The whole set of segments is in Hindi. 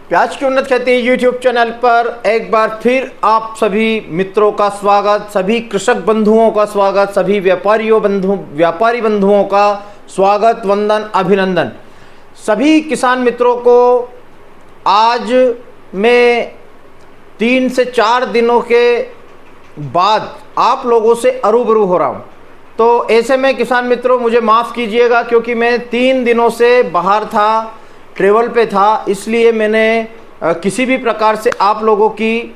प्याज की उन्नत खेती यूट्यूब चैनल पर एक बार फिर आप सभी मित्रों का स्वागत, सभी कृषक बंधुओं का स्वागत, सभी व्यापारी बंधुओं का स्वागत, वंदन, अभिनंदन। सभी किसान मित्रों को आज मैं 3 से 4 दिनों के बाद आप लोगों से रूबरू हो रहा हूँ। तो ऐसे में किसान मित्रों मुझे माफ़ कीजिएगा, क्योंकि मैं 3 दिनों से बाहर था, ट्रेवल पे था, इसलिए मैंने किसी भी प्रकार से आप लोगों की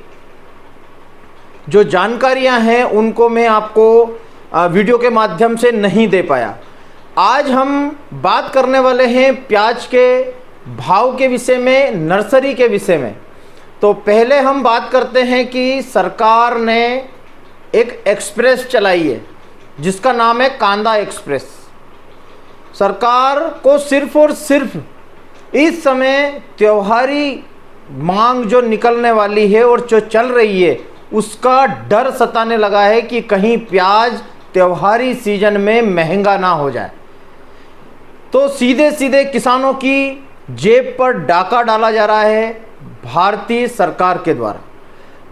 जो जानकारियां हैं उनको मैं आपको वीडियो के माध्यम से नहीं दे पाया। आज हम बात करने वाले हैं प्याज के भाव के विषय में, नर्सरी के विषय में। तो पहले हम बात करते हैं कि सरकार ने एक एक्सप्रेस चलाई है जिसका नाम है कांदा एक्सप्रेस। सरकार को सिर्फ और सिर्फ इस समय त्योहारी मांग जो निकलने वाली है और जो चल रही है उसका डर सताने लगा है कि कहीं प्याज त्योहारी सीजन में महंगा ना हो जाए। तो सीधे सीधे किसानों की जेब पर डाका डाला जा रहा है भारतीय सरकार के द्वारा।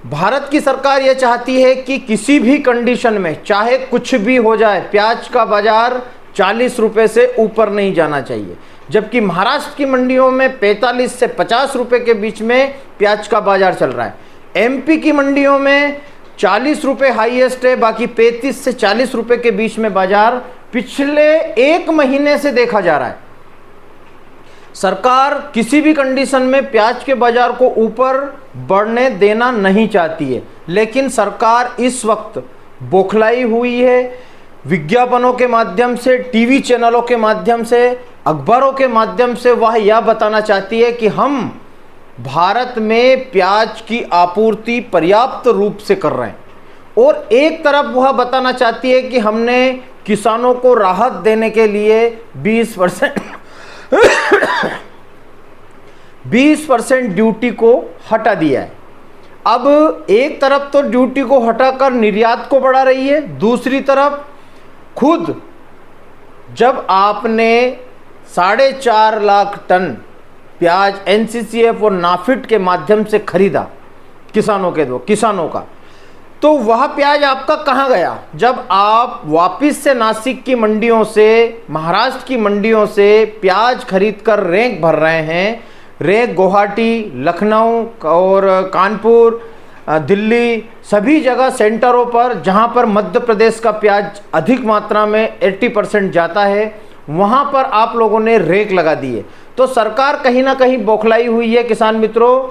भारत की सरकार यह चाहती है कि किसी भी कंडीशन में, चाहे कुछ भी हो जाए, प्याज का बाजार 40 रुपये से ऊपर नहीं जाना चाहिए। जबकि महाराष्ट्र की मंडियों में 45 से 50 रुपये के बीच में प्याज का बाजार चल रहा है। एमपी की मंडियों में 40 रुपये हाईएस्ट है, बाकी 35 से 40 रुपये के बीच में बाजार पिछले 1 महीने से देखा जा रहा है। सरकार किसी भी कंडीशन में प्याज के बाजार को ऊपर बढ़ने देना नहीं चाहती है, लेकिन सरकार इस वक्त बौखलाई हुई है। विज्ञापनों के माध्यम से, टीवी चैनलों के माध्यम से, अखबारों के माध्यम से वह यह बताना चाहती है कि हम भारत में प्याज की आपूर्ति पर्याप्त रूप से कर रहे हैं, और एक तरफ वह बताना चाहती है कि हमने किसानों को राहत देने के लिए 20% ड्यूटी को हटा दिया है। अब एक तरफ तो ड्यूटी को हटाकर निर्यात को बढ़ा रही है, दूसरी तरफ खुद जब आपने 4.5 लाख टन प्याज एनसीसीएफ और नाफिड के माध्यम से खरीदा किसानों का, तो वह प्याज आपका कहाँ गया? जब आप वापस से नासिक की मंडियों से, महाराष्ट्र की मंडियों से प्याज खरीदकर रैंक भर रहे हैं, रैंक गुवाहाटी, लखनऊ और कानपुर, दिल्ली, सभी जगह सेंटरों पर जहां पर मध्य प्रदेश का प्याज अधिक मात्रा में 80% जाता है, वहां पर आप लोगों ने रेक लगा दी है। तो सरकार कहीं ना कहीं बौखलाई हुई है। किसान मित्रों,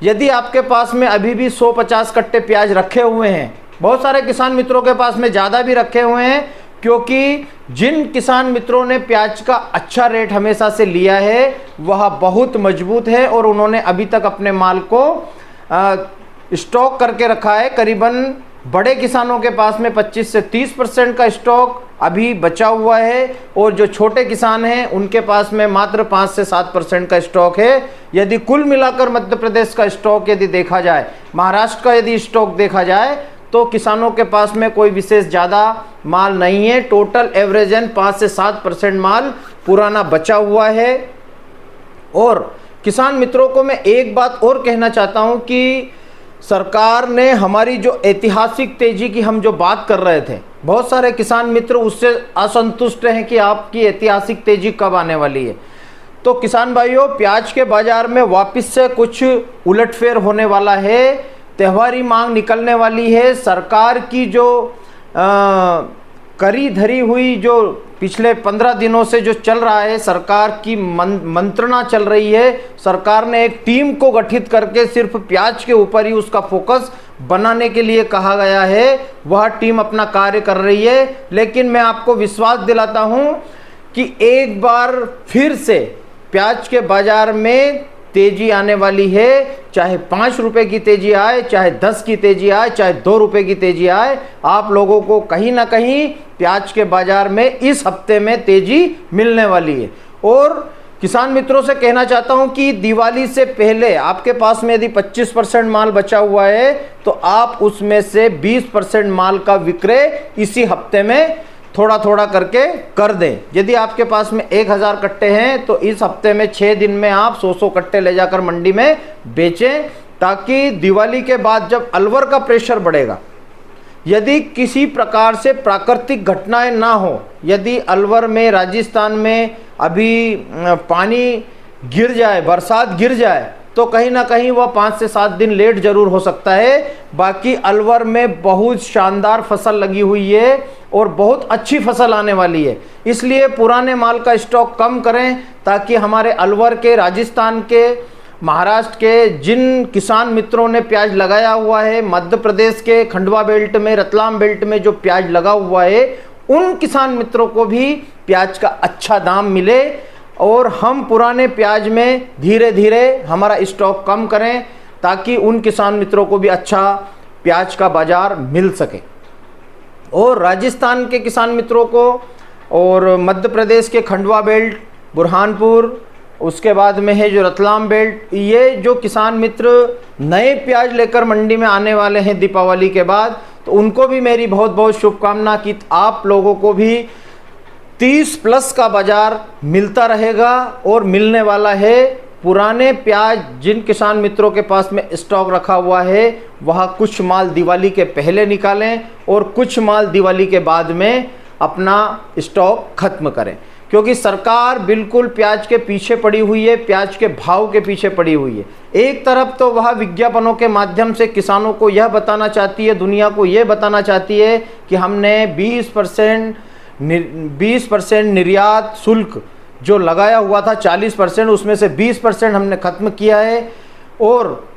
यदि आपके पास में अभी भी 150 कट्टे प्याज रखे हुए हैं, बहुत सारे किसान मित्रों के पास में ज़्यादा भी रखे हुए हैं, क्योंकि जिन किसान मित्रों ने प्याज का अच्छा रेट हमेशा से लिया है वह बहुत मजबूत है और उन्होंने अभी तक अपने माल को स्टॉक करके रखा है। करीबन बड़े किसानों के पास में 25 से 30% का स्टॉक अभी बचा हुआ है, और जो छोटे किसान हैं उनके पास में मात्र 5 से 7% का स्टॉक है। यदि कुल मिलाकर मध्य प्रदेश का स्टॉक यदि देखा जाए, महाराष्ट्र का यदि स्टॉक देखा जाए, तो किसानों के पास में कोई विशेष ज़्यादा माल नहीं है। टोटल एवरेजन 5 से 7% माल पुराना बचा हुआ है। और किसान मित्रों को मैं एक बात और कहना चाहता हूँ कि सरकार ने हमारी जो ऐतिहासिक तेजी की हम जो बात कर रहे थे, बहुत सारे किसान मित्र उससे असंतुष्ट हैं कि आपकी ऐतिहासिक तेजी कब आने वाली है। तो किसान भाइयों, प्याज के बाजार में वापस से कुछ उलटफेर होने वाला है, त्योहारी मांग निकलने वाली है। सरकार की जो करी धरी हुई जो पिछले 15 दिनों से जो चल रहा है, सरकार की मंत्रणा चल रही है। सरकार ने एक टीम को गठित करके सिर्फ प्याज के ऊपर ही उसका फोकस बनाने के लिए कहा गया है। वह टीम अपना कार्य कर रही है, लेकिन मैं आपको विश्वास दिलाता हूं कि एक बार फिर से प्याज के बाजार में तेजी आने वाली है। चाहे 5 रुपए की तेजी आए, चाहे 10 की तेजी आए, चाहे 2 रुपए की तेजी आए, आप लोगों को कहीं ना कहीं प्याज के बाजार में इस हफ्ते में तेजी मिलने वाली है। और किसान मित्रों से कहना चाहता हूं कि दिवाली से पहले आपके पास में यदि 25% माल बचा हुआ है तो आप उसमें से 20% माल का विक्रय इसी हफ्ते में थोड़ा थोड़ा करके कर दें। यदि आपके पास में 1000 कट्टे हैं तो इस हफ्ते में 6 दिन में आप 100 कट्टे ले जाकर मंडी में बेचें, ताकि दिवाली के बाद जब अलवर का प्रेशर बढ़ेगा, यदि किसी प्रकार से प्राकृतिक घटनाएं ना हो, यदि अलवर में, राजस्थान में अभी पानी गिर जाए, बरसात गिर जाए, तो कहीं ना कहीं वह 5 से 7 दिन लेट जरूर हो सकता है। बाकी अलवर में बहुत शानदार फसल लगी हुई है और बहुत अच्छी फसल आने वाली है, इसलिए पुराने माल का स्टॉक कम करें, ताकि हमारे अलवर के, राजस्थान के, महाराष्ट्र के जिन किसान मित्रों ने प्याज लगाया हुआ है, मध्य प्रदेश के खंडवा बेल्ट में, रतलाम बेल्ट में जो प्याज लगा हुआ है, उन किसान मित्रों को भी प्याज का अच्छा दाम मिले और हम पुराने प्याज में धीरे धीरे हमारा स्टॉक कम करें, ताकि उन किसान मित्रों को भी अच्छा प्याज का बाजार मिल सके। और राजस्थान के किसान मित्रों को और मध्य प्रदेश के खंडवा बेल्ट, बुरहानपुर, उसके बाद में है जो रतलाम बेल्ट, ये जो किसान मित्र नए प्याज लेकर मंडी में आने वाले हैं दीपावली के बाद, तो उनको भी मेरी बहुत बहुत शुभकामना कि आप लोगों को भी 30+ का बाजार मिलता रहेगा और मिलने वाला है। पुराने प्याज जिन किसान मित्रों के पास में स्टॉक रखा हुआ है, वह कुछ माल दिवाली के पहले निकालें और कुछ माल दिवाली के बाद में अपना स्टॉक खत्म करें, क्योंकि सरकार बिल्कुल प्याज के पीछे पड़ी हुई है, प्याज के भाव के पीछे पड़ी हुई है। एक तरफ तो वह विज्ञापनों के माध्यम से किसानों को यह बताना चाहती है, दुनिया को यह बताना चाहती है कि हमने 20% निर्यात शुल्क जो लगाया हुआ था 40%, उसमें से 20% हमने ख़त्म किया है और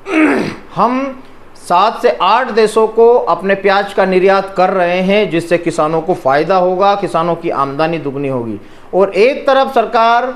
हम 7 से 8 देशों को अपने प्याज का निर्यात कर रहे हैं, जिससे किसानों को फ़ायदा होगा, किसानों की आमदनी दुगनी होगी। और एक तरफ सरकार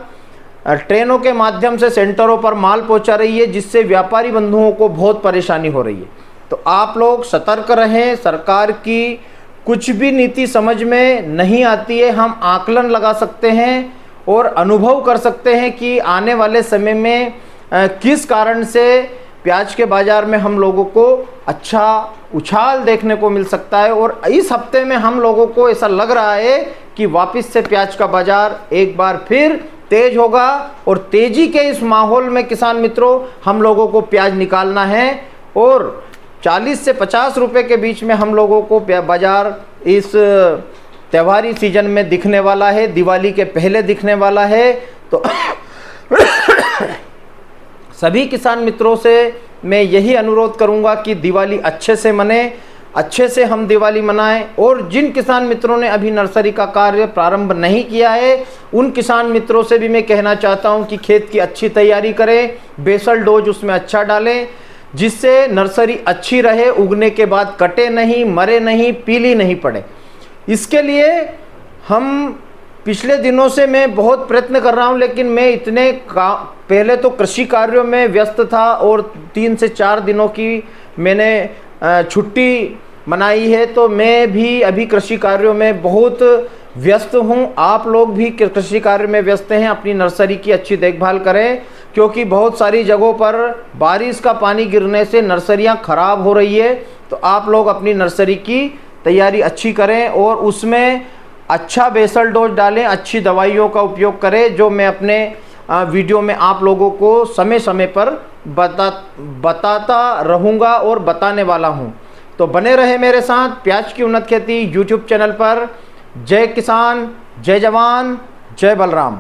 ट्रेनों के माध्यम से सेंटरों पर माल पहुंचा रही है, जिससे व्यापारी बंधुओं को बहुत परेशानी हो रही है। तो आप लोग सतर्क रहें। सरकार की कुछ भी नीति समझ में नहीं आती है, हम आकलन लगा सकते हैं और अनुभव कर सकते हैं कि आने वाले समय में किस कारण से प्याज के बाज़ार में हम लोगों को अच्छा उछाल देखने को मिल सकता है। और इस हफ्ते में हम लोगों को ऐसा लग रहा है कि वापस से प्याज का बाज़ार एक बार फिर तेज होगा और तेज़ी के इस माहौल में किसान मित्रों हम लोगों को प्याज निकालना है और 40 से 50 रुपए के बीच में हम लोगों को बाज़ार इस त्योहारी सीजन में दिखने वाला है, दिवाली के पहले दिखने वाला है। तो सभी किसान मित्रों से मैं यही अनुरोध करूंगा कि दिवाली अच्छे से मने, अच्छे से हम दिवाली मनाएं। और जिन किसान मित्रों ने अभी नर्सरी का कार्य प्रारंभ नहीं किया है, उन किसान मित्रों से भी मैं कहना चाहता हूं कि खेत की अच्छी तैयारी करें, बेसल डोज उसमें अच्छा डालें, जिससे नर्सरी अच्छी रहे, उगने के बाद कटे नहीं, मरे नहीं, पीली नहीं पड़े। इसके लिए हम पिछले दिनों से मैं बहुत प्रयत्न कर रहा हूं, लेकिन मैं इतने पहले तो कृषि कार्यों में व्यस्त था और 3 से 4 दिनों की मैंने छुट्टी मनाई है, तो मैं भी अभी कृषि कार्यों में बहुत व्यस्त हूं। आप लोग भी कृषि कार्य में व्यस्त हैं, अपनी नर्सरी की अच्छी देखभाल करें, क्योंकि बहुत सारी जगहों पर बारिश का पानी गिरने से नर्सरियां खराब हो रही है। तो आप लोग अपनी नर्सरी की तैयारी अच्छी करें और उसमें अच्छा बेसल डोज डालें, अच्छी दवाइयों का उपयोग करें, जो मैं अपने वीडियो में आप लोगों को समय समय पर बताता रहूँगा और बताने वाला हूँ। तो बने रहे मेरे साथ प्याज की उन्नत खेती यूट्यूब चैनल पर। जय किसान, जय जवान, जय बलराम।